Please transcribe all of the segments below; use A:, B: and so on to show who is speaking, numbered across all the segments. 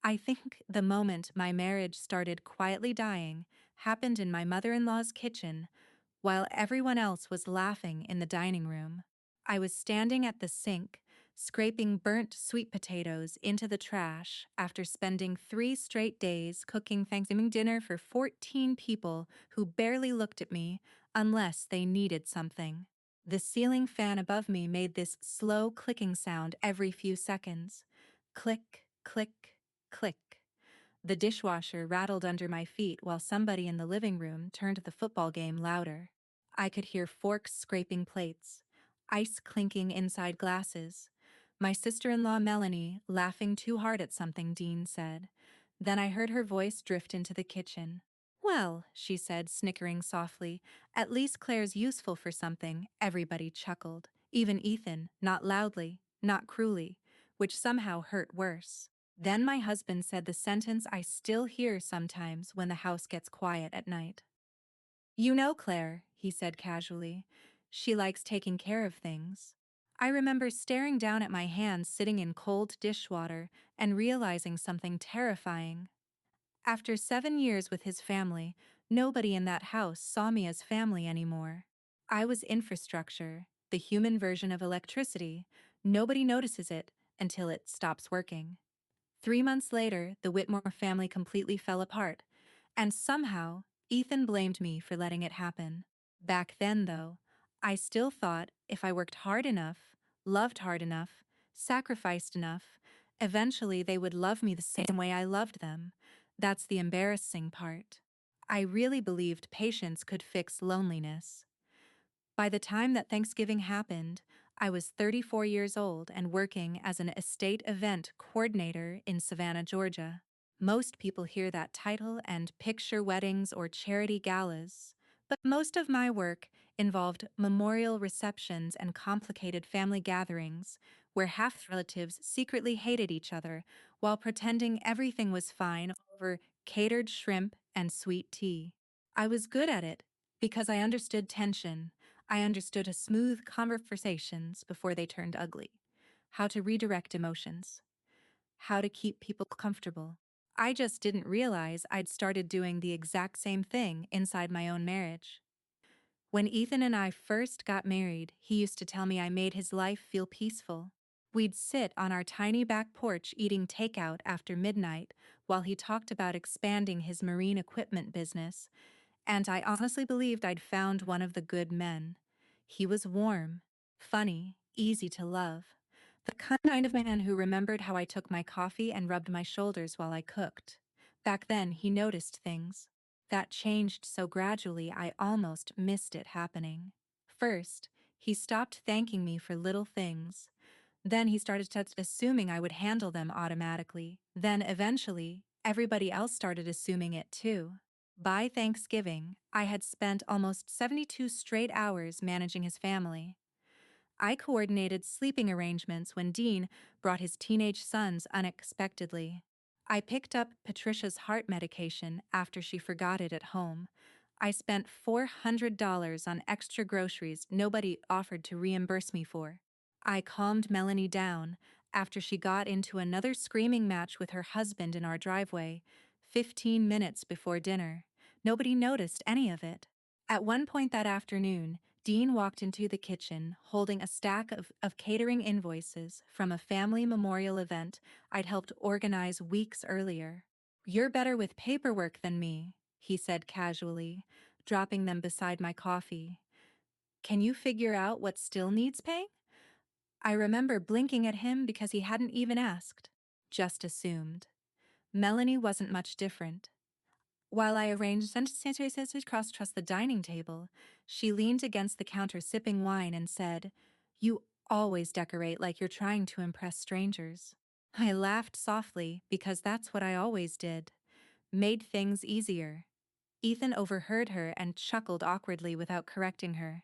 A: I think the moment my marriage started quietly dying happened in my mother-in-law's kitchen while everyone else was laughing in the dining room. I was standing at the sink, scraping burnt sweet potatoes into the trash after spending 3 straight days cooking Thanksgiving dinner for 14 people who barely looked at me unless they needed something. The ceiling fan above me made this slow clicking sound every few seconds. Click, click, click. The dishwasher rattled under my feet while somebody in the living room turned the football game louder. I could hear forks scraping plates, ice clinking inside glasses, my sister-in-law Melanie laughing too hard at something Dean said. Then I heard her voice drift into the kitchen. "Well," she said, snickering softly, "at least Claire's useful for something." Everybody chuckled, even Ethan, not loudly, not cruelly, which somehow hurt worse. Then my husband said the sentence I still hear sometimes when the house gets quiet at night. "You know Claire," he said casually. "She likes taking care of things." I remember staring down at my hands sitting in cold dishwater and realizing something terrifying. After 7 years with his family, nobody in that house saw me as family anymore. I was infrastructure, the human version of electricity. Nobody notices it until it stops working. 3 months later, the Whitmore family completely fell apart, and somehow, Ethan blamed me for letting it happen. Back then, though, I still thought if I worked hard enough, loved hard enough, sacrificed enough, eventually they would love me the same way I loved them. That's the embarrassing part. I really believed patience could fix loneliness. By the time that Thanksgiving happened, I was 34 years old and working as an estate event coordinator in Savannah, Georgia. Most people hear that title and picture weddings or charity galas, but most of my work involved memorial receptions and complicated family gatherings where half relatives secretly hated each other while pretending everything was fine over catered shrimp and sweet tea. I was good at it because I understood tension. I understood a smooth conversations before they turned ugly, how to redirect emotions, how to keep people comfortable. I just didn't realize I'd started doing the exact same thing inside my own marriage. When Ethan and I first got married, he used to tell me I made his life feel peaceful. We'd sit on our tiny back porch eating takeout after midnight while he talked about expanding his marine equipment business, and I honestly believed I'd found one of the good men. He was warm, funny, easy to love. The kind of man who remembered how I took my coffee and rubbed my shoulders while I cooked. Back then, he noticed things. That changed so gradually I almost missed it happening. First, he stopped thanking me for little things. Then he started assuming I would handle them automatically. Then eventually, everybody else started assuming it too. By Thanksgiving, I had spent almost 72 straight hours managing his family. I coordinated sleeping arrangements when Dean brought his teenage sons unexpectedly. I picked up Patricia's heart medication after she forgot it at home. I spent $400 on extra groceries nobody offered to reimburse me for. I calmed Melanie down after she got into another screaming match with her husband in our driveway, 15 minutes before dinner. Nobody noticed any of it. At one point that afternoon, Dean walked into the kitchen holding a stack of catering invoices from a family memorial event I'd helped organize weeks earlier. "You're better with paperwork than me," he said casually, dropping them beside my coffee. "Can you figure out what still needs paying?" I remember blinking at him because he hadn't even asked, just assumed. Melanie wasn't much different. While I arranged sentences across the dining table, she leaned against the counter sipping wine and said, "You always decorate like you're trying to impress strangers." I laughed softly because that's what I always did. Made things easier. Ethan overheard her and chuckled awkwardly without correcting her.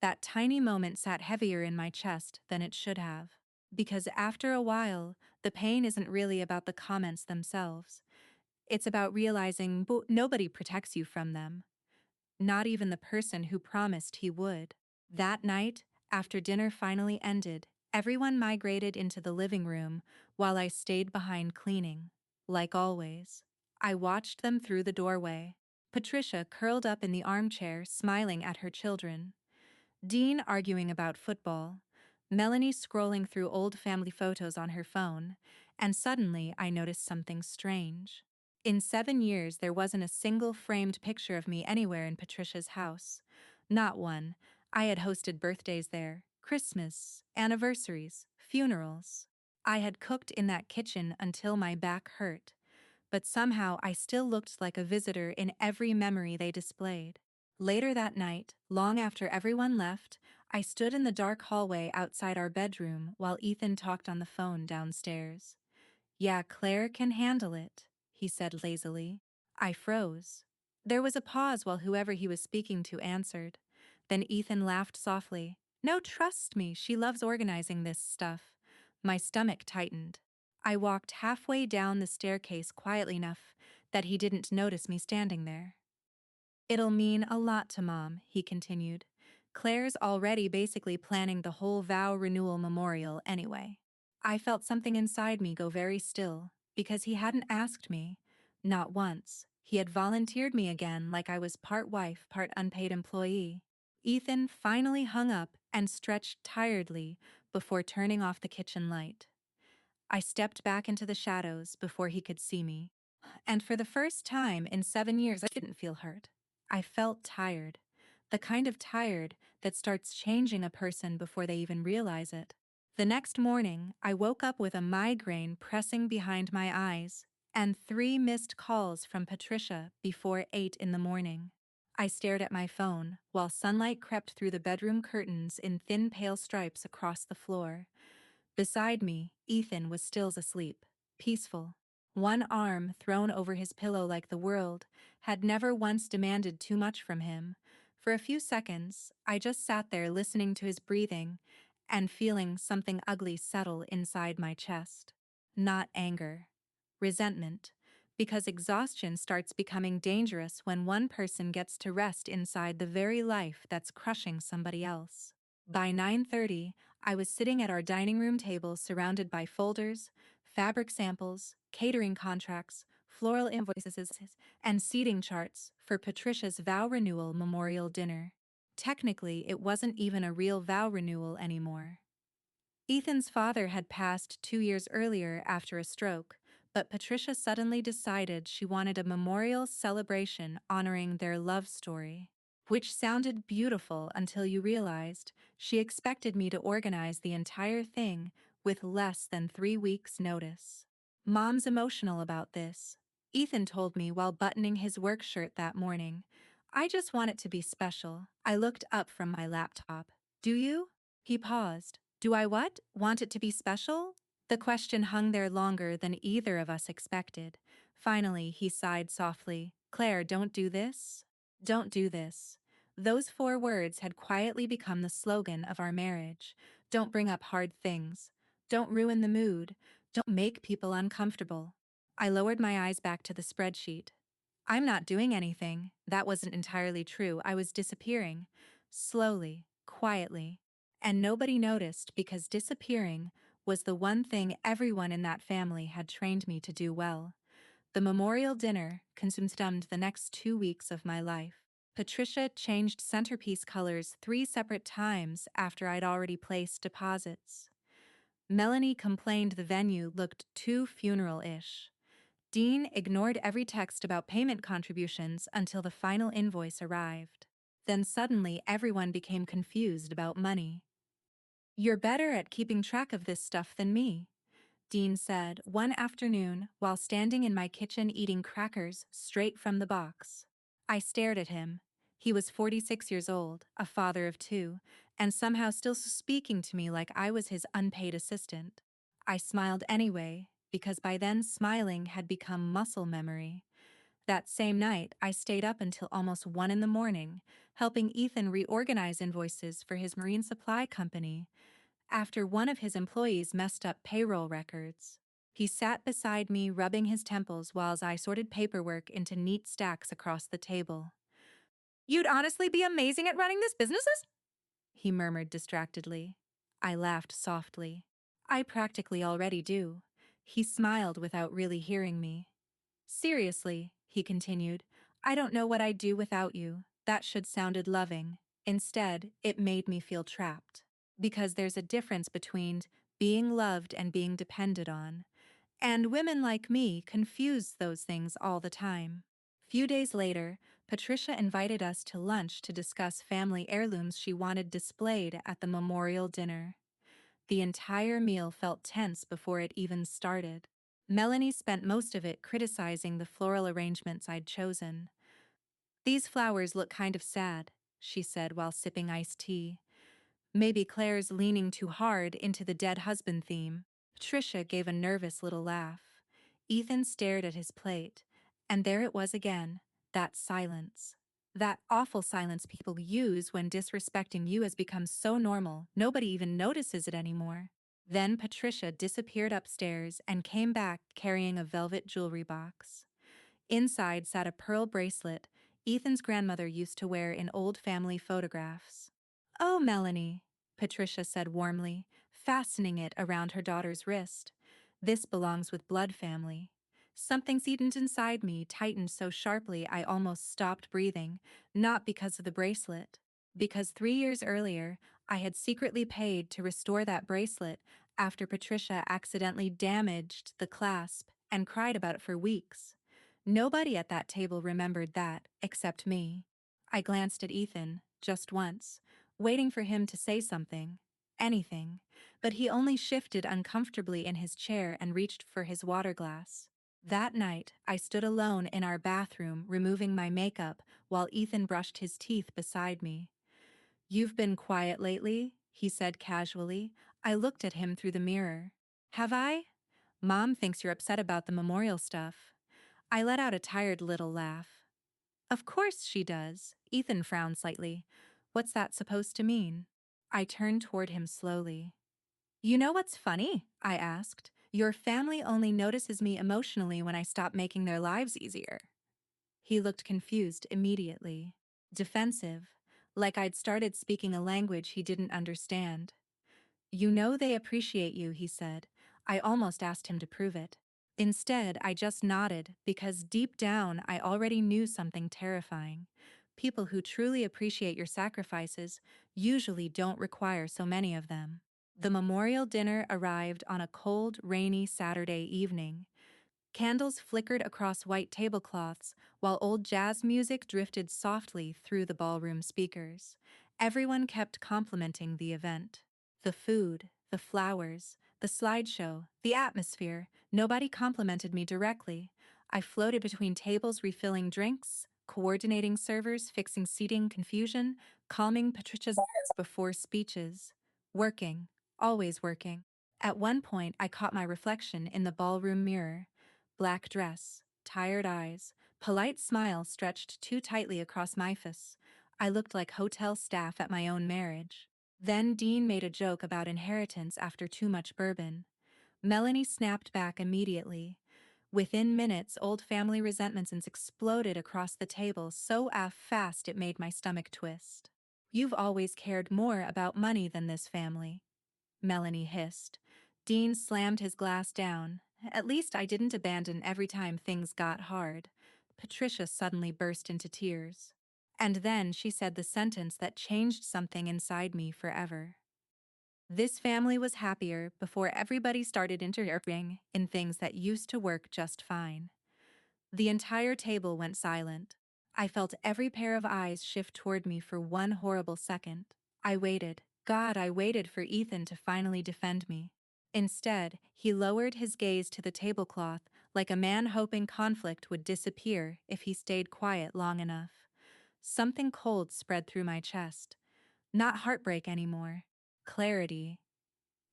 A: That tiny moment sat heavier in my chest than it should have. Because after a while, the pain isn't really about the comments themselves. It's about realizing nobody protects you from them. Not even the person who promised he would. That night, after dinner finally ended, everyone migrated into the living room while I stayed behind cleaning. like always. I watched them through the doorway. Patricia curled up in the armchair, smiling at her children. Dean arguing about football. Melanie scrolling through old family photos on her phone. And suddenly I noticed something strange. In 7 years, there wasn't a single framed picture of me anywhere in Patricia's house. Not one. I had hosted birthdays there, Christmas, anniversaries, funerals. I had cooked in that kitchen until my back hurt, but somehow I still looked like a visitor in every memory they displayed. Later that night, long after everyone left, I stood in the dark hallway outside our bedroom while Ethan talked on the phone downstairs. "Yeah, Claire can handle it," he said lazily. I froze. There was a pause while whoever he was speaking to answered. Then Ethan laughed softly. "No, trust me, she loves organizing this stuff." My stomach tightened. I walked halfway down the staircase quietly enough that he didn't notice me standing there. "It'll mean a lot to Mom," he continued. "Claire's already basically planning the whole vow renewal memorial anyway." I felt something inside me go very still, because he hadn't asked me. Not once. He had volunteered me again like I was part wife, part unpaid employee. Ethan finally hung up and stretched tiredly before turning off the kitchen light. I stepped back into the shadows before he could see me. And for the first time in 7 years, I didn't feel hurt. I felt tired. The kind of tired that starts changing a person before they even realize it. The next morning, I woke up with a migraine pressing behind my eyes and 3 missed calls from Patricia before 8 in the morning. I stared at my phone while sunlight crept through the bedroom curtains in thin pale stripes across the floor. Beside me, Ethan was still asleep, peaceful. One arm thrown over his pillow like the world had never once demanded too much from him. For a few seconds, I just sat there listening to his breathing and feeling something ugly settle inside my chest. Not anger, resentment, because exhaustion starts becoming dangerous when one person gets to rest inside the very life that's crushing somebody else. By 9:30, I was sitting at our dining room table surrounded by folders, fabric samples, catering contracts, floral invoices, and seating charts for Patricia's vow renewal memorial dinner. Technically, it wasn't even a real vow renewal anymore. Ethan's father had passed 2 years earlier after a stroke, but Patricia suddenly decided she wanted a memorial celebration honoring their love story. Which sounded beautiful until you realized she expected me to organize the entire thing with less than 3 weeks' notice. "Mom's emotional about this," Ethan told me while buttoning his work shirt that morning. "I just want it to be special." I looked up from my laptop. "Do you?" He paused. "Do I what? Want it to be special?" The question hung there longer than either of us expected. Finally, he sighed softly. "Claire, don't do this. Don't do this." Those 4 words had quietly become the slogan of our marriage. Don't bring up hard things. Don't ruin the mood. Don't make people uncomfortable. I lowered my eyes back to the spreadsheet. I'm not doing anything. That wasn't entirely true. I was disappearing. Slowly, quietly. And nobody noticed because disappearing was the one thing everyone in that family had trained me to do well. The memorial dinner consumed the next 2 weeks of my life. Patricia changed centerpiece colors 3 separate times after I'd already placed deposits. Melanie complained the venue looked too funeral-ish. Dean ignored every text about payment contributions until the final invoice arrived. Then suddenly everyone became confused about money. "You're better at keeping track of this stuff than me," Dean said one afternoon while standing in my kitchen eating crackers straight from the box. I stared at him. He was 46 years old, a father of 2, and somehow still speaking to me like I was his unpaid assistant. I smiled anyway, because by then smiling had become muscle memory. That same night, I stayed up until almost 1 in the morning, helping Ethan reorganize invoices for his marine supply company after one of his employees messed up payroll records. He sat beside me, rubbing his temples while I sorted paperwork into neat stacks across the table. "You'd honestly be amazing at running this businesses?" he murmured distractedly. I laughed softly. "I practically already do." He smiled without really hearing me. Seriously, he continued, I don't know what I'd do without you. That should sounded loving. Instead, it made me feel trapped. Because there's a difference between being loved and being depended on. And women like me confuse those things all the time. Few days later, Patricia invited us to lunch to discuss family heirlooms she wanted displayed at the memorial dinner. The entire meal felt tense before it even started. Melanie spent most of it criticizing the floral arrangements I'd chosen. These flowers look kind of sad, she said while sipping iced tea. Maybe Claire's leaning too hard into the dead husband theme. Patricia gave a nervous little laugh. Ethan stared at his plate, and there it was again, that silence. That awful silence people use when disrespecting you has become so normal, nobody even notices it anymore. Then Patricia disappeared upstairs and came back carrying a velvet jewelry box. Inside sat a pearl bracelet Ethan's grandmother used to wear in old family photographs. Oh, Melanie, Patricia said warmly, fastening it around her daughter's wrist. This belongs with blood family. Something seeped inside me tightened so sharply I almost stopped breathing, not because of the bracelet. Because 3 years earlier, I had secretly paid to restore that bracelet after Patricia accidentally damaged the clasp and cried about it for weeks. Nobody at that table remembered that, except me. I glanced at Ethan, just once, waiting for him to say something, anything, but he only shifted uncomfortably in his chair and reached for his water glass. That night, I stood alone in our bathroom removing my makeup while Ethan brushed his teeth beside me. You've been quiet lately, he said casually. I looked at him through the mirror. Have I? Mom thinks you're upset about the memorial stuff. I let out a tired little laugh. Of course she does. Ethan frowned slightly. What's that supposed to mean? I turned toward him slowly. You know what's funny? I asked. Your family only notices me emotionally when I stop making their lives easier. He looked confused immediately. Defensive, like I'd started speaking a language he didn't understand. You know they appreciate you, he said. I almost asked him to prove it. Instead, I just nodded because deep down I already knew something terrifying. People who truly appreciate your sacrifices usually don't require so many of them. The memorial dinner arrived on a cold, rainy Saturday evening. Candles flickered across white tablecloths, while old jazz music drifted softly through the ballroom speakers. Everyone kept complimenting the event. The food, the flowers, the slideshow, the atmosphere. Nobody complimented me directly. I floated between tables refilling drinks, coordinating servers, fixing seating confusion, calming Patricia's nerves before speeches. Working, always working. At one point, I caught my reflection in the ballroom mirror. Black dress, tired eyes, polite smile stretched too tightly across my face. I looked like hotel staff at my own marriage. Then Dean made a joke about inheritance after too much bourbon. Melanie snapped back immediately. Within minutes, old family resentments exploded across the table so fast it made my stomach twist. You've always cared more about money than this family, Melanie hissed. Dean slammed his glass down. At least I didn't abandon every time things got hard. Patricia suddenly burst into tears. And then she said the sentence that changed something inside me forever. This family was happier before everybody started interfering in things that used to work just fine. The entire table went silent. I felt every pair of eyes shift toward me for one horrible second. I waited. God, I waited for Ethan to finally defend me. Instead, he lowered his gaze to the tablecloth like a man hoping conflict would disappear if he stayed quiet long enough. Something cold spread through my chest. Not heartbreak anymore. Clarity.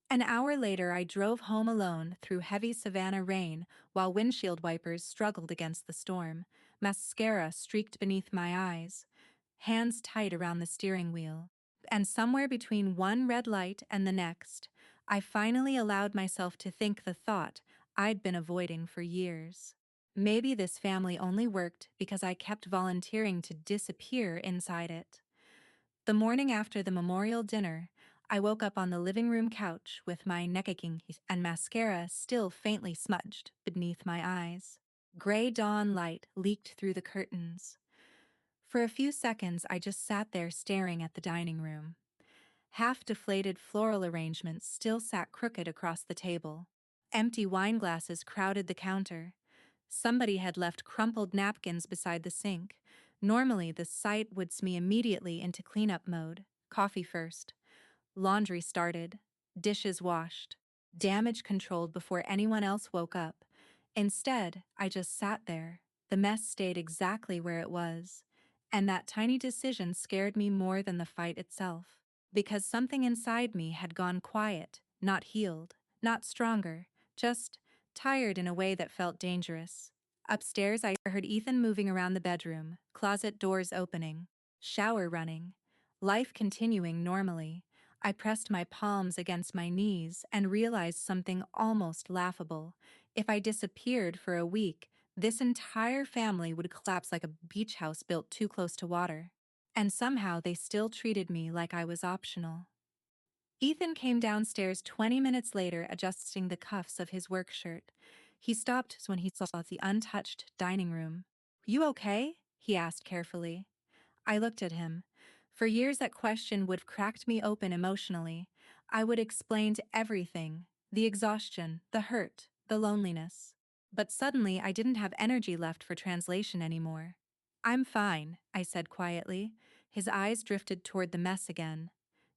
A: An hour later, I drove home alone through heavy Savannah rain while windshield wipers struggled against the storm. Mascara streaked beneath my eyes, hands tight around the steering wheel. And somewhere between one red light and the next, I finally allowed myself to think the thought I'd been avoiding for years. Maybe this family only worked because I kept volunteering to disappear inside it. The morning after the memorial dinner, I woke up on the living room couch with my neck aching and mascara still faintly smudged beneath my eyes. Gray dawn light leaked through the curtains. For a few seconds, I just sat there staring at the dining room. Half-deflated floral arrangements still sat crooked across the table. Empty wine glasses crowded the counter. Somebody had left crumpled napkins beside the sink. Normally, the sight would send me immediately into cleanup mode. Coffee first. Laundry started. Dishes washed. Damage controlled before anyone else woke up. Instead, I just sat there. The mess stayed exactly where it was. And that tiny decision scared me more than the fight itself. Because something inside me had gone quiet, not healed, not stronger, just tired in a way that felt dangerous. Upstairs, I heard Ethan moving around the bedroom, closet doors opening, shower running, life continuing normally. I pressed my palms against my knees and realized something almost laughable. If I disappeared for a week, this entire family would collapse like a beach house built too close to water. And somehow they still treated me like I was optional. Ethan came downstairs 20 minutes later, adjusting the cuffs of his work shirt. He stopped when he saw the untouched dining room. "You okay?" he asked carefully. I looked at him. For years, that question would have cracked me open emotionally. I would explain everything: the exhaustion, the hurt, the loneliness. But suddenly, I didn't have energy left for translation anymore. "I'm fine," I said quietly. His eyes drifted toward the mess again.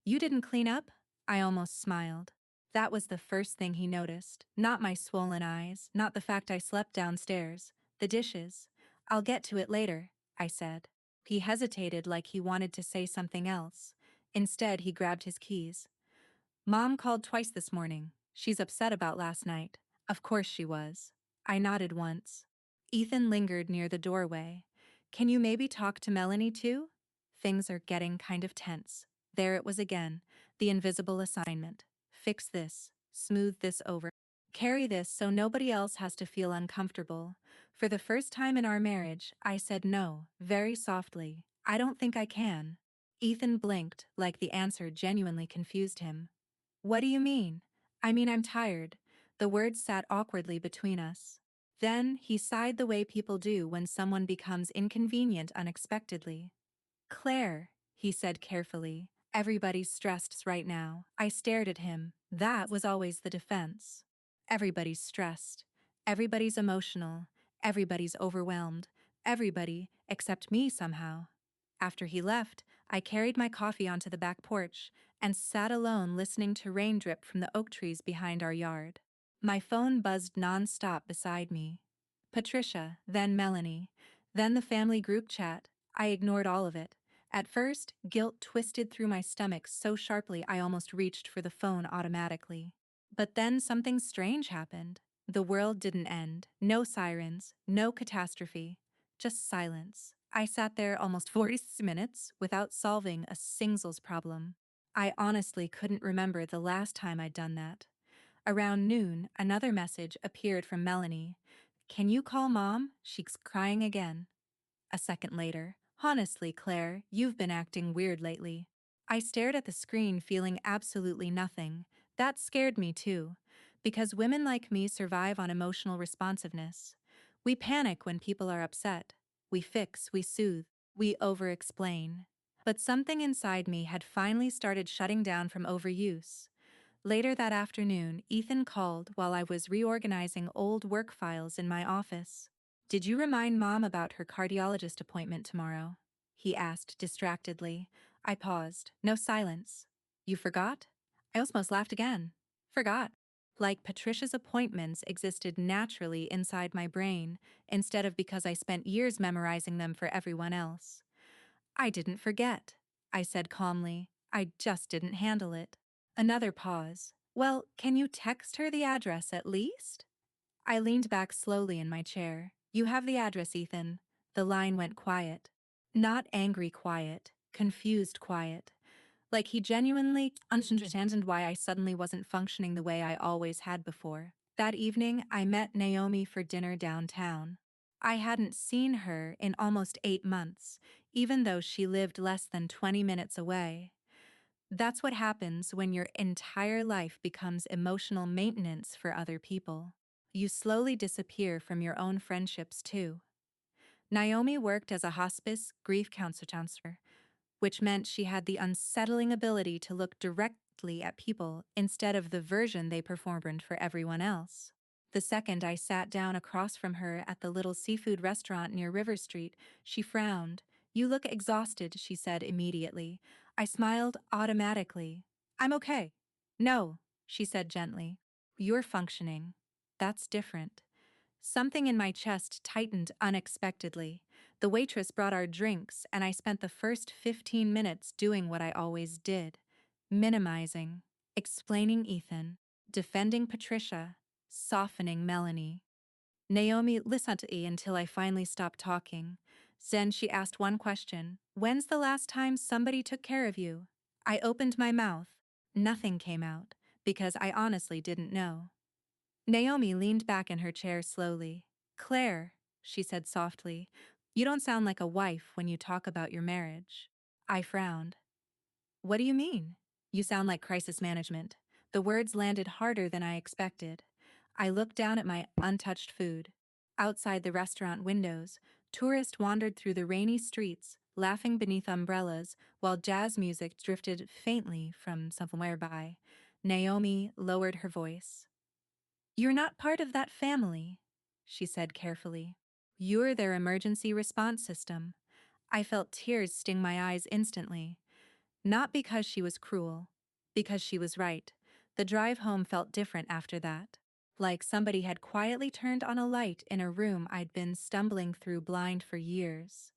A: "You didn't clean up?" I almost smiled. That was the first thing he noticed. Not my swollen eyes, not the fact I slept downstairs. The dishes. "I'll get to it later," I said. He hesitated like he wanted to say something else. Instead, he grabbed his keys. "Mom called twice this morning. She's upset about last night." Of course she was. I nodded once. Ethan lingered near the doorway. "Can you maybe talk to Melanie too?" Things are getting kind of tense. There it was again, the invisible assignment. Fix this, smooth this over. Carry this so nobody else has to feel uncomfortable. For the first time in our marriage, I said no, very softly. "I don't think I can." Ethan blinked, like the answer genuinely confused him. "What do you mean?" "I mean, I'm tired." The words sat awkwardly between us. Then he sighed the way people do when someone becomes inconvenient unexpectedly. "Claire," he said carefully, "everybody's stressed right now." I stared at him. That was always the defense. Everybody's stressed. Everybody's emotional. Everybody's overwhelmed. Everybody, except me somehow. After he left, I carried my coffee onto the back porch and sat alone listening to rain drip from the oak trees behind our yard. My phone buzzed nonstop beside me. Patricia, then Melanie, then the family group chat. I ignored all of it. At first, guilt twisted through my stomach so sharply I almost reached for the phone automatically. But then something strange happened. The world didn't end. No sirens, no catastrophe, just silence. I sat there almost 40 minutes without solving a singles problem. I honestly couldn't remember the last time I'd done that. Around noon, another message appeared from Melanie. "Can you call Mom? She's crying again." A second later, "Honestly, Claire, you've been acting weird lately." I stared at the screen, feeling absolutely nothing. That scared me too, because women like me survive on emotional responsiveness. We panic when people are upset. We fix, we soothe, we over-explain. But something inside me had finally started shutting down from overuse. Later that afternoon, Ethan called while I was reorganizing old work files in my office. "Did you remind Mom about her cardiologist appointment tomorrow?" he asked distractedly. I paused. No silence. "You forgot?" I almost laughed again. Forgot. Like Patricia's appointments existed naturally inside my brain, instead of because I spent years memorizing them for everyone else. "I didn't forget," I said calmly. "I just didn't handle it." Another pause. "Well, can you text her the address at least?" I leaned back slowly in my chair. "You have the address, Ethan." The line went quiet. Not angry quiet, confused quiet. Like he genuinely understood why I suddenly wasn't functioning the way I always had before. That evening, I met Naomi for dinner downtown. I hadn't seen her in almost 8 months, even though she lived less than 20 minutes away. That's what happens when your entire life becomes emotional maintenance for other people. You slowly disappear from your own friendships too. Naomi worked as a hospice grief counselor, which meant she had the unsettling ability to look directly at people instead of the version they performed for everyone else. The second I sat down across from her at the little seafood restaurant near River Street, she frowned. "You look exhausted," she said immediately. I smiled automatically. "I'm okay." "No," she said gently. "You're functioning. That's different." Something in my chest tightened unexpectedly. The waitress brought our drinks, and I spent the first 15 minutes doing what I always did: minimizing, explaining Ethan, defending Patricia, softening Melanie. Naomi listened to me until I finally stopped talking. Then she asked one question: "When's the last time somebody took care of you?" I opened my mouth. Nothing came out, because I honestly didn't know. Naomi leaned back in her chair slowly. "Claire," she said softly, "you don't sound like a wife when you talk about your marriage." I frowned. "What do you mean?" "You sound like crisis management." The words landed harder than I expected. I looked down at my untouched food. Outside the restaurant windows, tourists wandered through the rainy streets, laughing beneath umbrellas, while jazz music drifted faintly from somewhere by. Naomi lowered her voice. "You're not part of that family," she said carefully. "You're their emergency response system." I felt tears sting my eyes instantly. Not because she was cruel, because she was right. The drive home felt different after that. Like somebody had quietly turned on a light in a room I'd been stumbling through blind for years.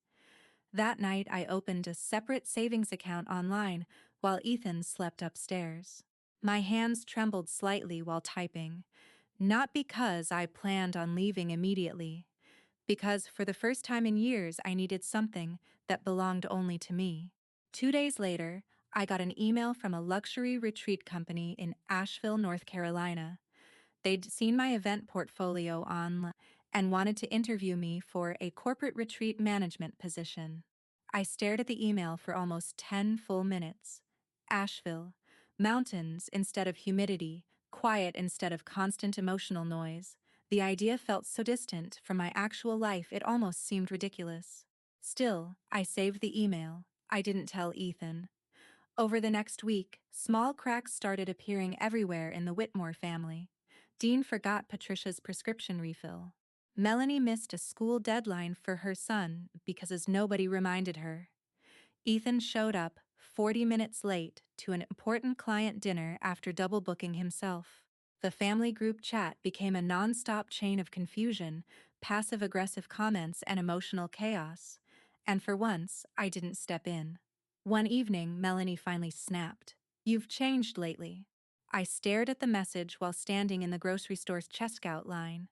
A: That night I opened a separate savings account online while Ethan slept upstairs. My hands trembled slightly while typing. Not because I planned on leaving immediately, because for the first time in years I needed something that belonged only to me. 2 days later, I got an email from a luxury retreat company in Asheville, North Carolina. They'd seen my event portfolio online and wanted to interview me for a corporate retreat management position. I stared at the email for almost 10 full minutes. Asheville. Mountains instead of humidity, quiet instead of constant emotional noise. The idea felt so distant from my actual life it almost seemed ridiculous. Still, I saved the email. I didn't tell Ethan. Over the next week, small cracks started appearing everywhere in the Whitmore family. Dean forgot Patricia's prescription refill. Melanie missed a school deadline for her son because as nobody reminded her. Ethan showed up 40 minutes late to an important client dinner after double booking himself. The family group chat became a non-stop chain of confusion, passive-aggressive comments, and emotional chaos. And for once, I didn't step in. One evening, Melanie finally snapped. "You've changed lately." I stared at the message while standing in the grocery store's checkout line.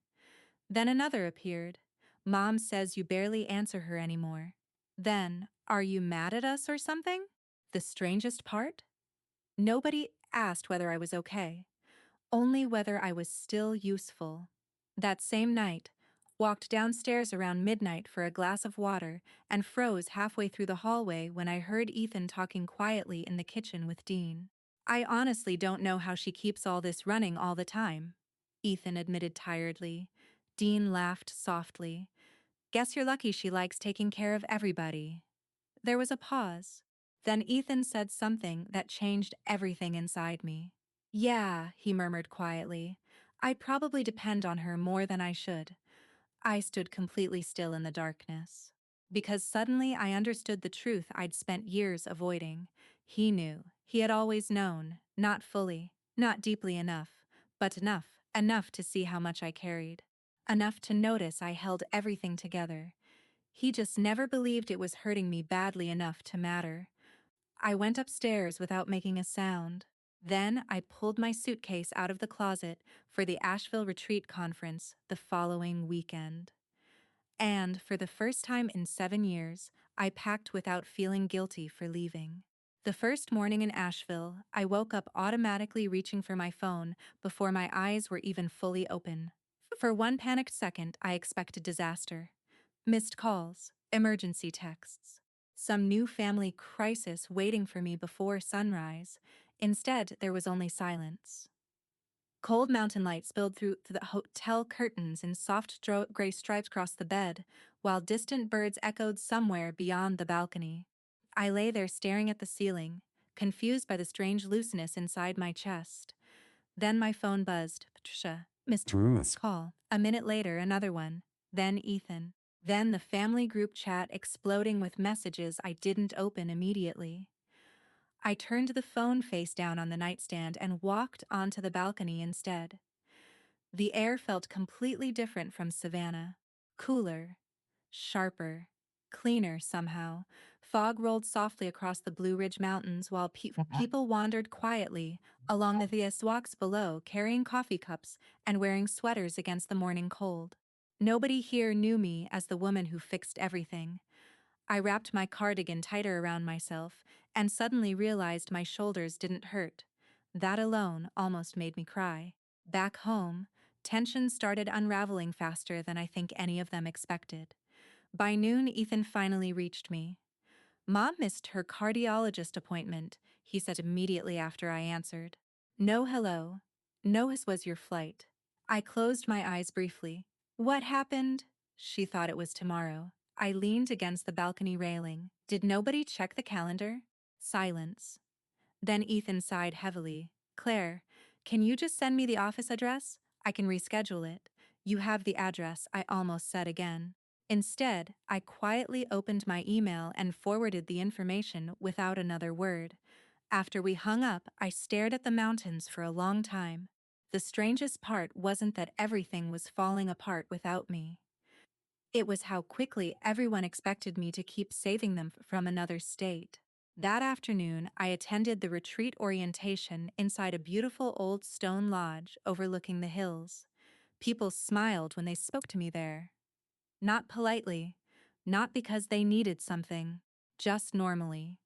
A: Then another appeared. "Mom says you barely answer her anymore." Then, "Are you mad at us or something?" The strangest part? Nobody asked whether I was okay, only whether I was still useful. That same night, walked downstairs around midnight for a glass of water and froze halfway through the hallway when I heard Ethan talking quietly in the kitchen with Dean. "I honestly don't know how she keeps all this running all the time," Ethan admitted tiredly. Dean laughed softly. "Guess you're lucky she likes taking care of everybody." There was a pause. Then Ethan said something that changed everything inside me. "Yeah," he murmured quietly. "I probably depend on her more than I should." I stood completely still in the darkness. Because suddenly I understood the truth I'd spent years avoiding. He knew. He had always known. Not fully. Not deeply enough. But enough. Enough to see how much I carried. Enough to notice I held everything together. He just never believed it was hurting me badly enough to matter. I went upstairs without making a sound. Then I pulled my suitcase out of the closet for the Asheville Retreat Conference the following weekend. And for the first time in 7 years, I packed without feeling guilty for leaving. The first morning in Asheville, I woke up automatically reaching for my phone before my eyes were even fully open. For one panicked second, I expected disaster. Missed calls, emergency texts, some new family crisis waiting for me before sunrise. Instead, there was only silence. Cold mountain light spilled through the hotel curtains in soft gray stripes across the bed, while distant birds echoed somewhere beyond the balcony. I lay there staring at the ceiling, confused by the strange looseness inside my chest. Then my phone buzzed. Patricia, Mr. Ruth. Call. A minute later, another one. Then Ethan. Then the family group chat exploding with messages I didn't open immediately. I turned the phone face down on the nightstand and walked onto the balcony instead. The air felt completely different from Savannah. Cooler, sharper, cleaner somehow. Fog rolled softly across the Blue Ridge Mountains while people wandered quietly along the walks below, carrying coffee cups and wearing sweaters against the morning cold. Nobody here knew me as the woman who fixed everything. I wrapped my cardigan tighter around myself and suddenly realized my shoulders didn't hurt. That alone almost made me cry. Back home, tension started unraveling faster than I think any of them expected. By noon, Ethan finally reached me. Mom missed her cardiologist appointment, he said immediately after I answered. No hello. No, this was your flight. I closed my eyes briefly. What happened? She thought it was tomorrow. I leaned against the balcony railing. Did nobody check the calendar? Silence. Then Ethan sighed heavily. Claire, can you just send me the office address? I can reschedule it. You have the address, I almost said again. Instead, I quietly opened my email and forwarded the information without another word. After we hung up, I stared at the mountains for a long time. The strangest part wasn't that everything was falling apart without me. It was how quickly everyone expected me to keep saving them from another state. That afternoon, I attended the retreat orientation inside a beautiful old stone lodge overlooking the hills. People smiled when they spoke to me there. Not politely, not because they needed something, just normally.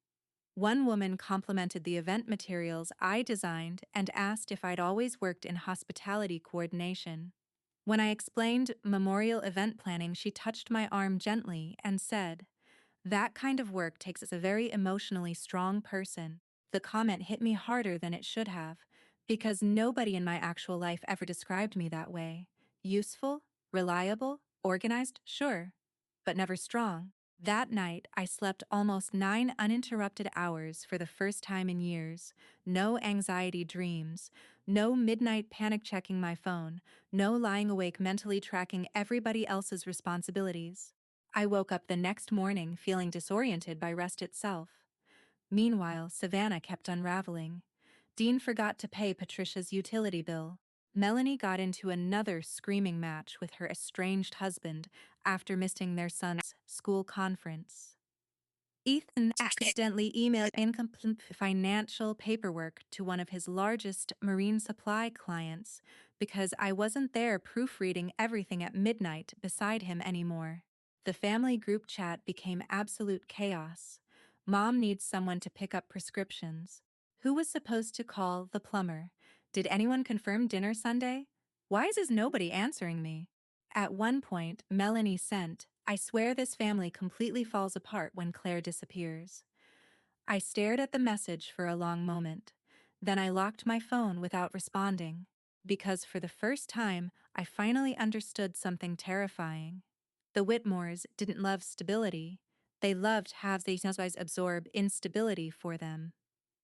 A: One woman complimented the event materials I designed and asked if I'd always worked in hospitality coordination. When I explained memorial event planning, she touched my arm gently and said, "That kind of work takes a very emotionally strong person." The comment hit me harder than it should have, because nobody in my actual life ever described me that way. Useful, reliable, organized, sure, but never strong. That night, I slept almost 9 uninterrupted hours for the first time in years. No anxiety dreams, no midnight panic checking my phone, no lying awake mentally tracking everybody else's responsibilities. I woke up the next morning feeling disoriented by rest itself. Meanwhile, Savannah kept unraveling. Dean forgot to pay Patricia's utility bill. Melanie got into another screaming match with her estranged husband after missing their son's school conference. Ethan accidentally emailed incomplete financial paperwork to one of his largest marine supply clients because I wasn't there proofreading everything at midnight beside him anymore. The family group chat became absolute chaos. Mom needs someone to pick up prescriptions. Who was supposed to call the plumber? Did anyone confirm dinner Sunday? Why is nobody answering me? At one point, Melanie sent, "I swear this family completely falls apart when Claire disappears." I stared at the message for a long moment. Then I locked my phone without responding, because for the first time, I finally understood something terrifying. The Whitmores didn't love stability. They loved have they absorb instability for them.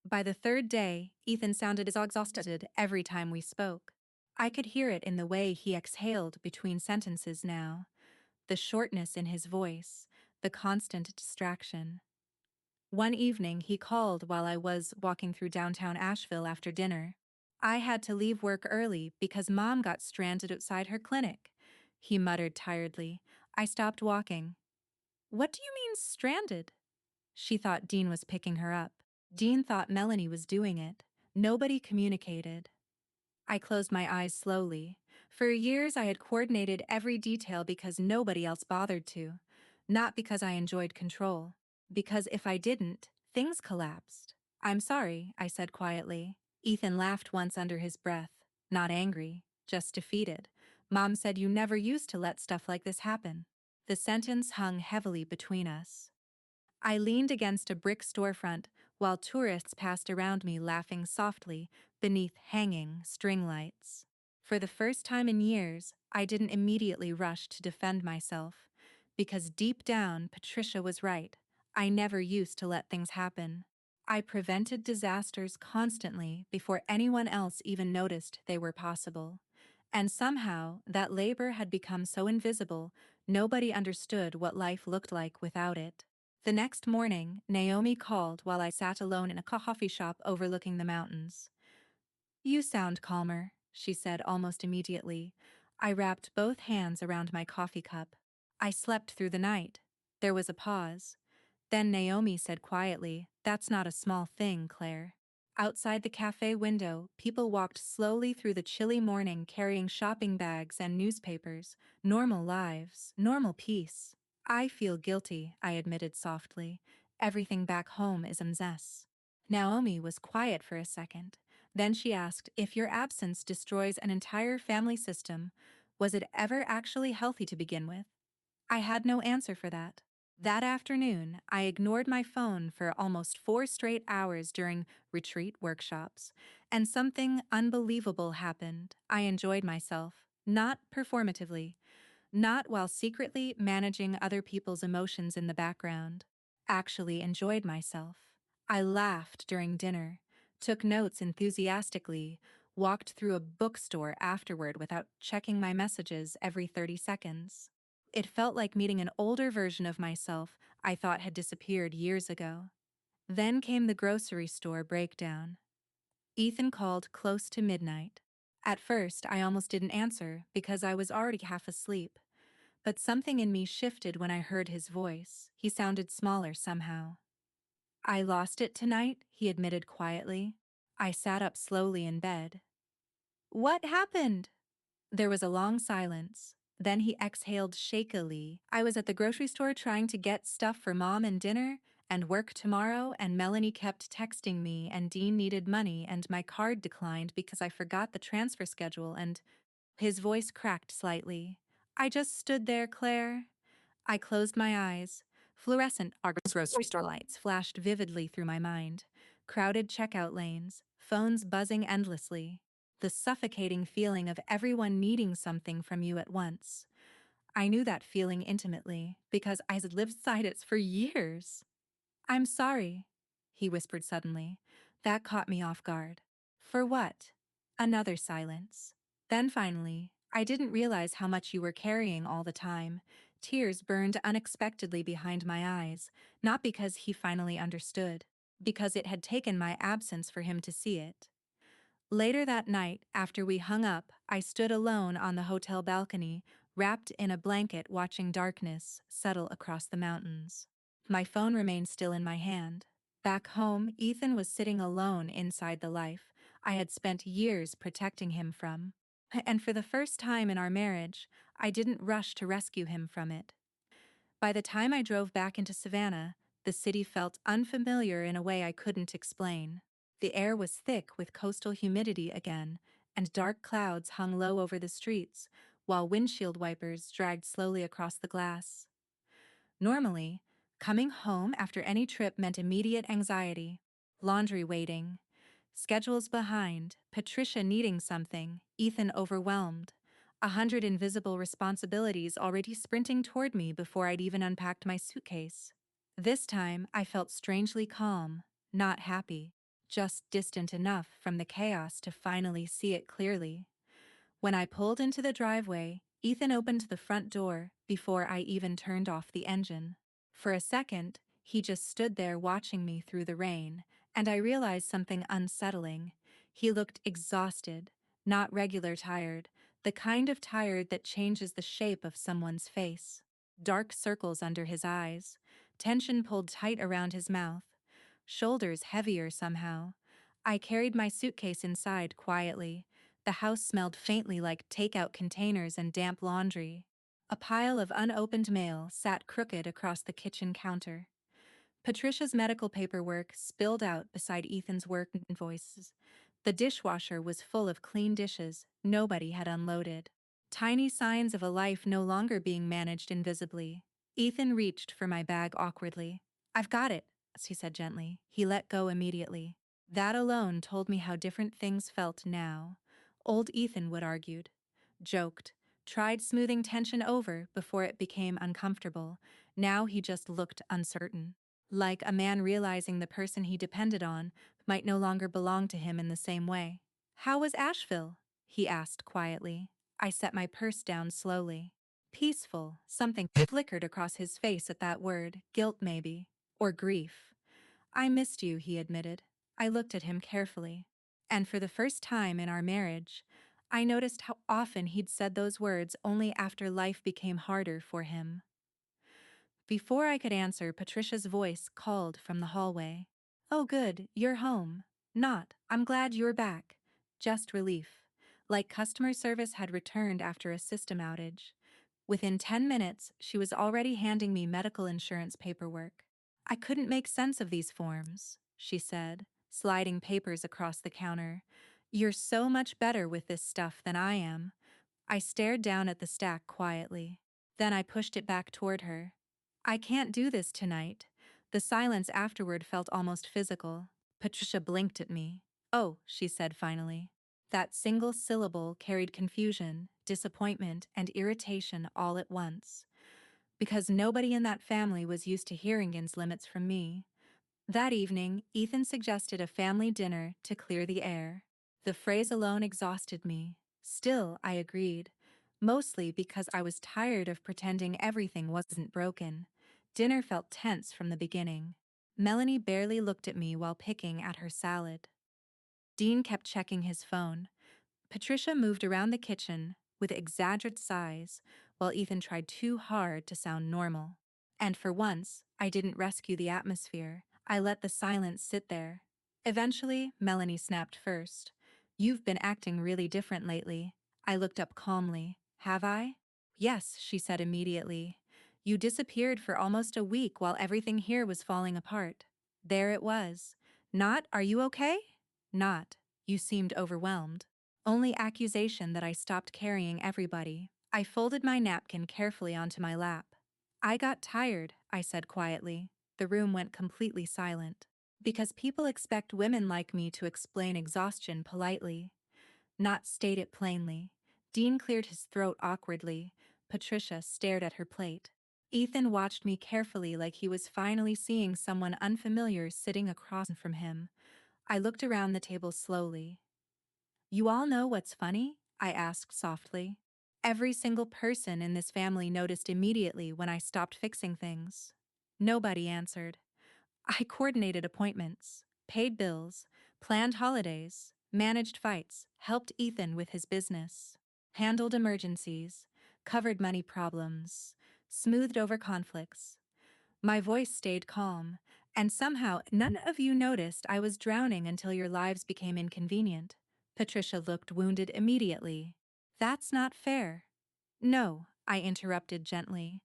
A: By the third day, Ethan sounded exhausted every time we spoke. I could hear it in the way he exhaled between sentences now, the shortness in his voice, the constant distraction. One evening, he called while I was walking through downtown Asheville after dinner. I had to leave work early because Mom got stranded outside her clinic, he muttered tiredly. I stopped walking. What do you mean, stranded? She thought Dean was picking her up. Dean thought Melanie was doing it. Nobody communicated. I closed my eyes slowly. For years I had coordinated every detail because nobody else bothered to. Not because I enjoyed control. Because if I didn't, things collapsed. I'm sorry, I said quietly. Ethan laughed once under his breath. Not angry, just defeated. Mom said you never used to let stuff like this happen. The sentence hung heavily between us. I leaned against a brick storefront while tourists passed around me laughing softly beneath hanging string lights. For the first time in years, I didn't immediately rush to defend myself, because deep down, Patricia was right. I never used to let things happen. I prevented disasters constantly before anyone else even noticed they were possible. And somehow, that labor had become so invisible, nobody understood what life looked like without it. The next morning, Naomi called while I sat alone in a coffee shop overlooking the mountains. "You sound calmer," she said almost immediately. I wrapped both hands around my coffee cup. "I slept through the night." There was a pause. Then Naomi said quietly, "That's not a small thing, Claire." Outside the cafe window, people walked slowly through the chilly morning carrying shopping bags and newspapers. Normal lives, normal peace. "I feel guilty," I admitted softly. "Everything back home is a mess." Naomi was quiet for a second. Then she asked, "If your absence destroys an entire family system, was it ever actually healthy to begin with?" I had no answer for that. That afternoon, I ignored my phone for almost 4 straight hours during retreat workshops, and something unbelievable happened. I enjoyed myself, not performatively, not while secretly managing other people's emotions in the background. Actually enjoyed myself. I laughed during dinner, took notes enthusiastically, walked through a bookstore afterward without checking my messages every 30 seconds. It felt like meeting an older version of myself I thought had disappeared years ago. Then came the grocery store breakdown. Ethan called close to midnight. At first, I almost didn't answer because I was already half asleep. But something in me shifted when I heard his voice. He sounded smaller somehow. "I lost it tonight," he admitted quietly. I sat up slowly in bed. "What happened?" There was a long silence. Then he exhaled shakily. "I was at the grocery store trying to get stuff for Mom and dinner and work tomorrow, and Melanie kept texting me, and Dean needed money, and my card declined because I forgot the transfer schedule, and—" His voice cracked slightly. "I just stood there, Claire." I closed my eyes. Fluorescent grocery store lights flashed vividly through my mind. Crowded checkout lanes, phones buzzing endlessly. The suffocating feeling of everyone needing something from you at once. I knew that feeling intimately because I had lived beside it for years. "I'm sorry," he whispered suddenly. That caught me off guard. "For what?" Another silence. Then finally, "I didn't realize how much you were carrying all the time." Tears burned unexpectedly behind my eyes, not because he finally understood, because it had taken my absence for him to see it. Later that night, after we hung up, I stood alone on the hotel balcony, wrapped in a blanket watching darkness settle across the mountains. My phone remained still in my hand. Back home, Ethan was sitting alone inside the life I had spent years protecting him from. And for the first time in our marriage, I didn't rush to rescue him from it. By the time I drove back into Savannah, the city felt unfamiliar in a way I couldn't explain. The air was thick with coastal humidity again, and dark clouds hung low over the streets, while windshield wipers dragged slowly across the glass. Normally, coming home after any trip meant immediate anxiety. Laundry waiting, schedules behind, Patricia needing something, Ethan overwhelmed. 100 invisible responsibilities already sprinting toward me before I'd even unpacked my suitcase. This time, I felt strangely calm, not happy, just distant enough from the chaos to finally see it clearly. When I pulled into the driveway, Ethan opened the front door before I even turned off the engine. For a second, he just stood there watching me through the rain, and I realized something unsettling. He looked exhausted, not regular tired, the kind of tired that changes the shape of someone's face. Dark circles under his eyes, tension pulled tight around his mouth, shoulders heavier somehow. I carried my suitcase inside quietly. The house smelled faintly like takeout containers and damp laundry. A pile of unopened mail sat crooked across the kitchen counter. Patricia's medical paperwork spilled out beside Ethan's work invoices. The dishwasher was full of clean dishes nobody had unloaded. Tiny signs of a life no longer being managed invisibly. Ethan reached for my bag awkwardly. I've got it, she said gently. He let go immediately. That alone told me how different things felt now. Old Ethan would argued, joked, tried smoothing tension over before it became uncomfortable. Now he just looked uncertain. Like a man realizing the person he depended on might no longer belong to him in the same way. How was Asheville? He asked quietly. I set my purse down slowly. Peaceful, something flickered across his face at that word, guilt maybe, or grief. I missed you, he admitted. I looked at him carefully. And for the first time in our marriage, I noticed how often he'd said those words only after life became harder for him. Before I could answer, Patricia's voice called from the hallway. Oh good, you're home. Not, I'm glad you're back. Just relief. Like customer service had returned after a system outage. Within 10 minutes, she was already handing me medical insurance paperwork. I couldn't make sense of these forms, she said, sliding papers across the counter. You're so much better with this stuff than I am. I stared down at the stack quietly. Then I pushed it back toward her. I can't do this tonight. The silence afterward felt almost physical. Patricia blinked at me. Oh, she said finally. That single syllable carried confusion, disappointment, and irritation all at once. Because nobody in that family was used to hearing ins limits from me. That evening, Ethan suggested a family dinner to clear the air. The phrase alone exhausted me. Still, I agreed. Mostly because I was tired of pretending everything wasn't broken. Dinner felt tense from the beginning. Melanie barely looked at me while picking at her salad. Dean kept checking his phone. Patricia moved around the kitchen with exaggerated sighs while Ethan tried too hard to sound normal. And for once, I didn't rescue the atmosphere. I let the silence sit there. Eventually, Melanie snapped first. You've been acting really different lately. I looked up calmly. Have I? Yes, she said immediately. You disappeared for almost a week while everything here was falling apart. There it was. Not, are you okay? Not, you seemed overwhelmed. Only accusation that I stopped carrying everybody. I folded my napkin carefully onto my lap. I got tired, I said quietly. The room went completely silent. Because people expect women like me to explain exhaustion politely, not state it plainly. Dean cleared his throat awkwardly. Patricia stared at her plate. Ethan watched me carefully like he was finally seeing someone unfamiliar sitting across from him. I looked around the table slowly. You all know what's funny? I asked softly. Every single person in this family noticed immediately when I stopped fixing things. Nobody answered. I coordinated appointments, paid bills, planned holidays, managed fights, helped Ethan with his business, handled emergencies, covered money problems, smoothed over conflicts. My voice stayed calm, and somehow none of you noticed I was drowning until your lives became inconvenient. Patricia looked wounded immediately. That's not fair. No, I interrupted gently.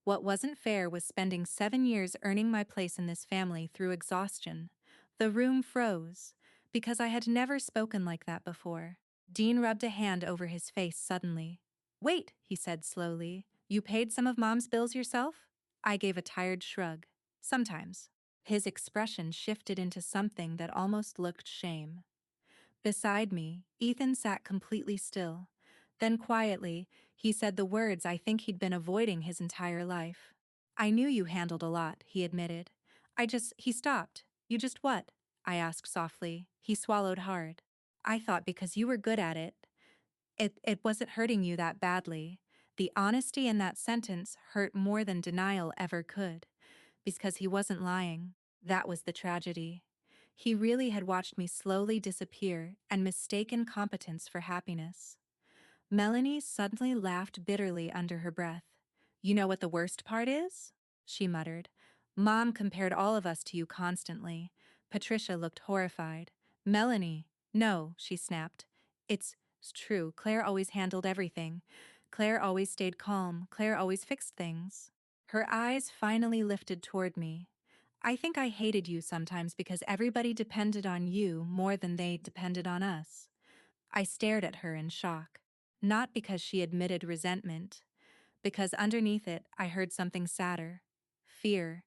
A: What wasn't fair was spending 7 years earning my place in this family through exhaustion. The room froze, because I had never spoken like that before. Dean rubbed a hand over his face suddenly. Wait, he said slowly. You paid some of Mom's bills yourself? I gave a tired shrug. Sometimes. His expression shifted into something that almost looked shame. Beside me, Ethan sat completely still. Then quietly, he said the words I think he'd been avoiding his entire life. I knew you handled a lot, he admitted. He stopped. You just what? I asked softly. He swallowed hard. I thought because you were good at it, it wasn't hurting you that badly. The honesty in that sentence hurt more than denial ever could. Because he wasn't lying. That was the tragedy. He really had watched me slowly disappear and mistaken competence for happiness. Melanie suddenly laughed bitterly under her breath. You know what the worst part is? She muttered. Mom compared all of us to you constantly. Patricia looked horrified. Melanie, no, she snapped. It's true, Claire always handled everything. Claire always stayed calm. Claire always fixed things. Her eyes finally lifted toward me. I think I hated you sometimes because everybody depended on you more than they depended on us. I stared at her in shock. Not because she admitted resentment, because underneath it I heard something sadder. Fear.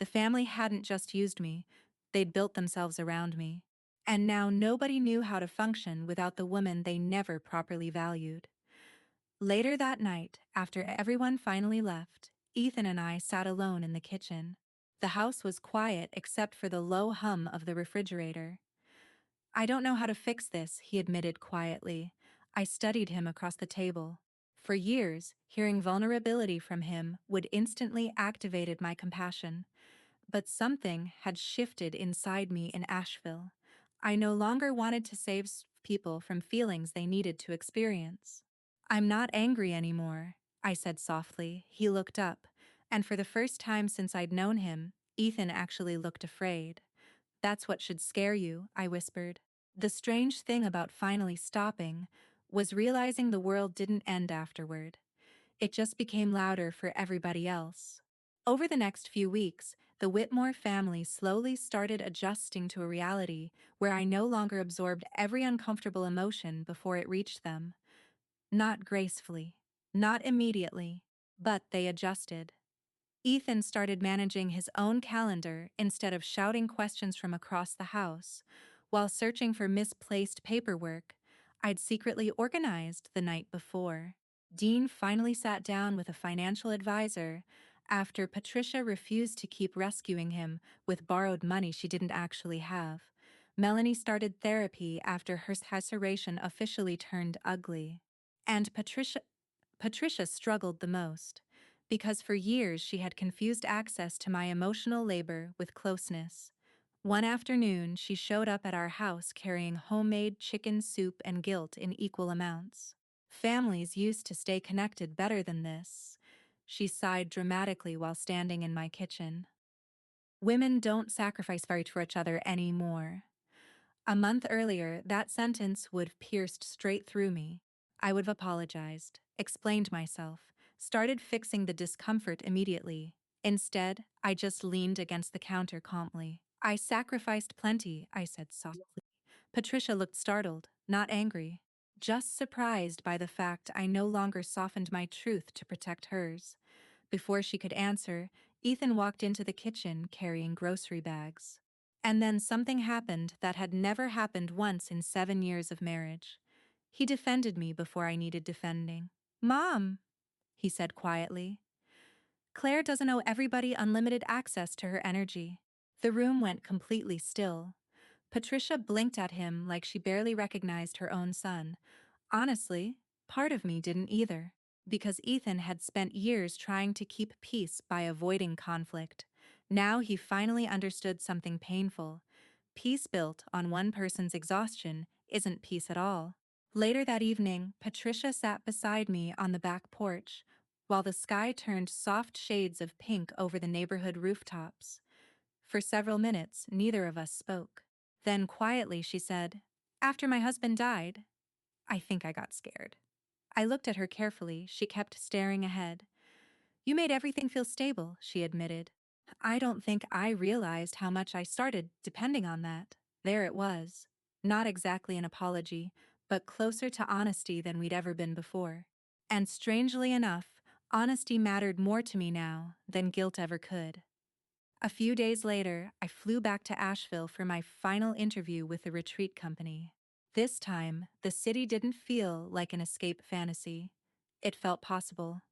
A: The family hadn't just used me, they'd built themselves around me. And now nobody knew how to function without the woman they never properly valued. Later that night, after everyone finally left, Ethan and I sat alone in the kitchen. The house was quiet except for the low hum of the refrigerator. I don't know how to fix this, he admitted quietly. I studied him across the table. For years, hearing vulnerability from him would instantly activated my compassion. But something had shifted inside me in Asheville. I no longer wanted to save people from feelings they needed to experience. I'm not angry anymore, I said softly. He looked up, and for the first time since I'd known him, Ethan actually looked afraid. That's what should scare you, I whispered. The strange thing about finally stopping was realizing the world didn't end afterward. It just became louder for everybody else. Over the next few weeks, the Whitmore family slowly started adjusting to a reality where I no longer absorbed every uncomfortable emotion before it reached them. Not gracefully, not immediately, but they adjusted. Ethan started managing his own calendar instead of shouting questions from across the house. While searching for misplaced paperwork I'd secretly organized the night before. Dean finally sat down with a financial advisor after Patricia refused to keep rescuing him with borrowed money she didn't actually have. Melanie started therapy after her laceration officially turned ugly. And Patricia struggled the most, because for years she had confused access to my emotional labor with closeness. One afternoon, she showed up at our house carrying homemade chicken soup and guilt in equal amounts. Families used to stay connected better than this. She sighed dramatically while standing in my kitchen. Women don't sacrifice for each other anymore. A month earlier, that sentence would have pierced straight through me. I would have apologized, explained myself, started fixing the discomfort immediately. Instead, I just leaned against the counter calmly. I sacrificed plenty, I said softly. Patricia looked startled, not angry, just surprised by the fact I no longer softened my truth to protect hers. Before she could answer, Ethan walked into the kitchen carrying grocery bags. And then something happened that had never happened once in 7 years of marriage. He defended me before I needed defending. "Mom," he said quietly, "Claire doesn't owe everybody unlimited access to her energy." The room went completely still. Patricia blinked at him like she barely recognized her own son. Honestly, part of me didn't either, because Ethan had spent years trying to keep peace by avoiding conflict. Now he finally understood something painful. Peace built on one person's exhaustion isn't peace at all. Later that evening, Patricia sat beside me on the back porch, while the sky turned soft shades of pink over the neighborhood rooftops. For several minutes, neither of us spoke. Then quietly she said, "After my husband died, I think I got scared." I looked at her carefully. She kept staring ahead. "You made everything feel stable," she admitted. I don't think I realized how much I started depending on that. There it was. Not exactly an apology, but closer to honesty than we'd ever been before. And strangely enough, honesty mattered more to me now than guilt ever could. A few days later, I flew back to Asheville for my final interview with the retreat company. This time, the city didn't feel like an escape fantasy. It felt possible.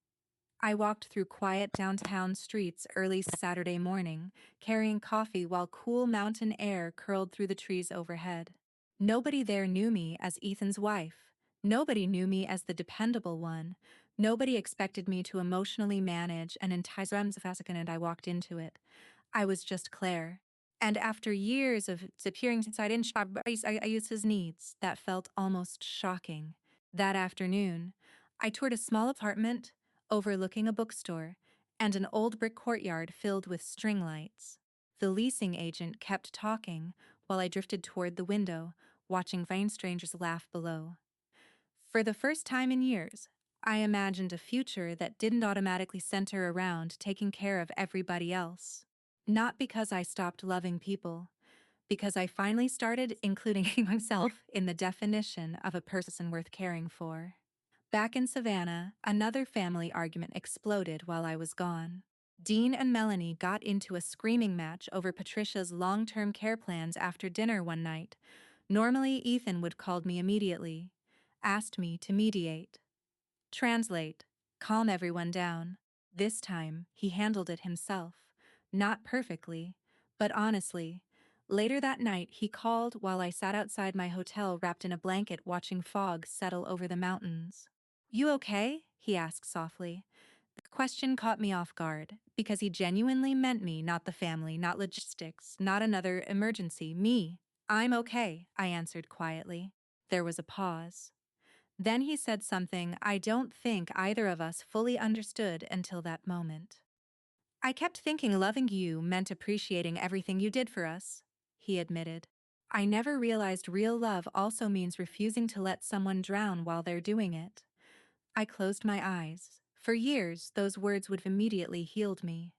A: I walked through quiet downtown streets early Saturday morning, carrying coffee while cool mountain air curled through the trees overhead. Nobody there knew me as Ethan's wife. Nobody knew me as the dependable one. Nobody expected me to emotionally manage an entire second, and I walked into it. I was just Claire. And after years of disappearing inside in I used his needs. That felt almost shocking. That afternoon, I toured a small apartment overlooking a bookstore and an old brick courtyard filled with string lights. The leasing agent kept talking while I drifted toward the window, watching fine strangers laugh below. For the first time in years, I imagined a future that didn't automatically center around taking care of everybody else. Not because I stopped loving people, because I finally started including myself in the definition of a person worth caring for. Back in Savannah, another family argument exploded while I was gone. Dean and Melanie got into a screaming match over Patricia's long-term care plans after dinner one night. Normally, Ethan would call me immediately, asked me to mediate, translate, calm everyone down. This time, he handled it himself. Not perfectly, but honestly. Later that night, he called while I sat outside my hotel wrapped in a blanket watching fog settle over the mountains. "You okay?" he asked softly. The question caught me off guard, because he genuinely meant me, not the family, not logistics, not another emergency, me. "I'm okay," I answered quietly. There was a pause. Then he said something I don't think either of us fully understood until that moment. "I kept thinking loving you meant appreciating everything you did for us," he admitted. "I never realized real love also means refusing to let someone drown while they're doing it." I closed my eyes. For years, those words would have immediately healed me.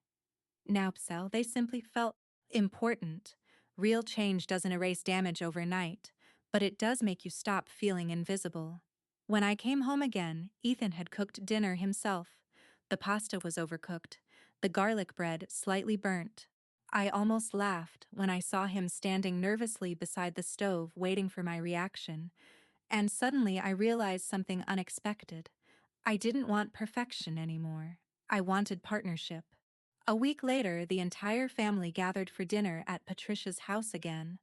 A: Now, Psel, they simply felt important. Real change doesn't erase damage overnight, but it does make you stop feeling invisible. When I came home again, Ethan had cooked dinner himself. The pasta was overcooked, the garlic bread slightly burnt. I almost laughed when I saw him standing nervously beside the stove waiting for my reaction, and suddenly I realized something unexpected. I didn't want perfection anymore. I wanted partnership. A week later, the entire family gathered for dinner at Patricia's house again.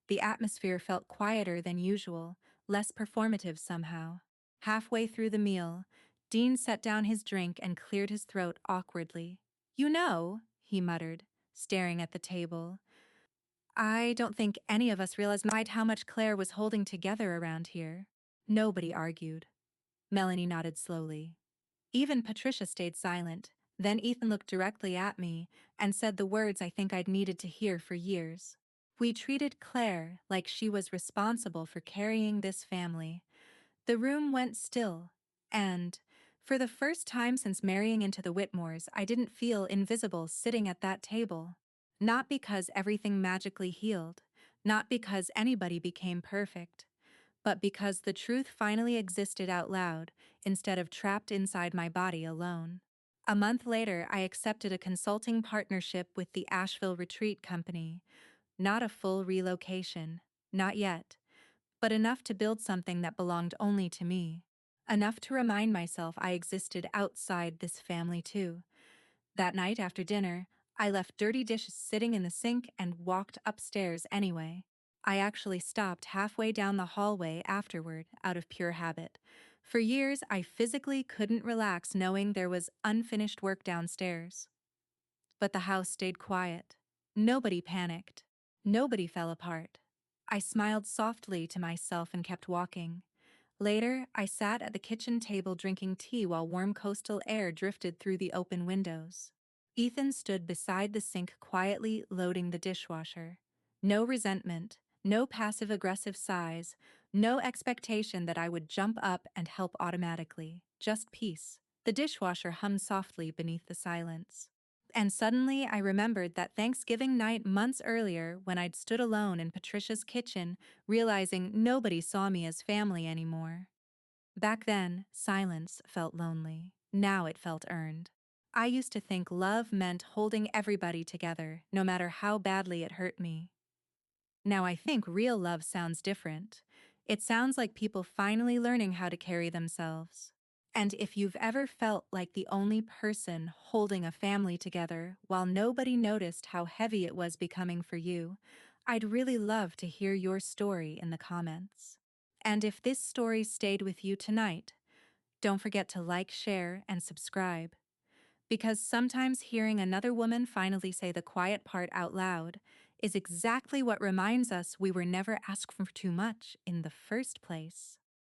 A: The atmosphere felt quieter than usual, less performative somehow. Halfway through the meal, Dean set down his drink and cleared his throat awkwardly. "You know," he muttered, staring at the table, "I don't think any of us realized how much Claire was holding together around here." Nobody argued. Melanie nodded slowly. Even Patricia stayed silent. Then Ethan looked directly at me and said the words I think I'd needed to hear for years. "We treated Claire like she was responsible for carrying this family." The room went still, and, for the first time since marrying into the Whitmores, I didn't feel invisible sitting at that table. Not because everything magically healed, not because anybody became perfect, but because the truth finally existed out loud instead of trapped inside my body alone. A month later, I accepted a consulting partnership with the Asheville Retreat Company. Not a full relocation, not yet, but enough to build something that belonged only to me. Enough to remind myself I existed outside this family too. That night after dinner, I left dirty dishes sitting in the sink and walked upstairs anyway. I actually stopped halfway down the hallway afterward out of pure habit. For years, I physically couldn't relax knowing there was unfinished work downstairs. But the house stayed quiet. Nobody panicked. Nobody fell apart. I smiled softly to myself and kept walking. Later, I sat at the kitchen table drinking tea while warm coastal air drifted through the open windows. Ethan stood beside the sink quietly loading the dishwasher. No resentment, no passive-aggressive sighs, no expectation that I would jump up and help automatically. Just peace. The dishwasher hummed softly beneath the silence. And suddenly I remembered that Thanksgiving night months earlier when I'd stood alone in Patricia's kitchen, realizing nobody saw me as family anymore. Back then, silence felt lonely. Now it felt earned. I used to think love meant holding everybody together, no matter how badly it hurt me. Now I think real love sounds different. It sounds like people finally learning how to carry themselves. And if you've ever felt like the only person holding a family together while nobody noticed how heavy it was becoming for you, I'd really love to hear your story in the comments. And if this story stayed with you tonight, don't forget to like, share, and subscribe. Because sometimes hearing another woman finally say the quiet part out loud is exactly what reminds us we were never asked for too much in the first place.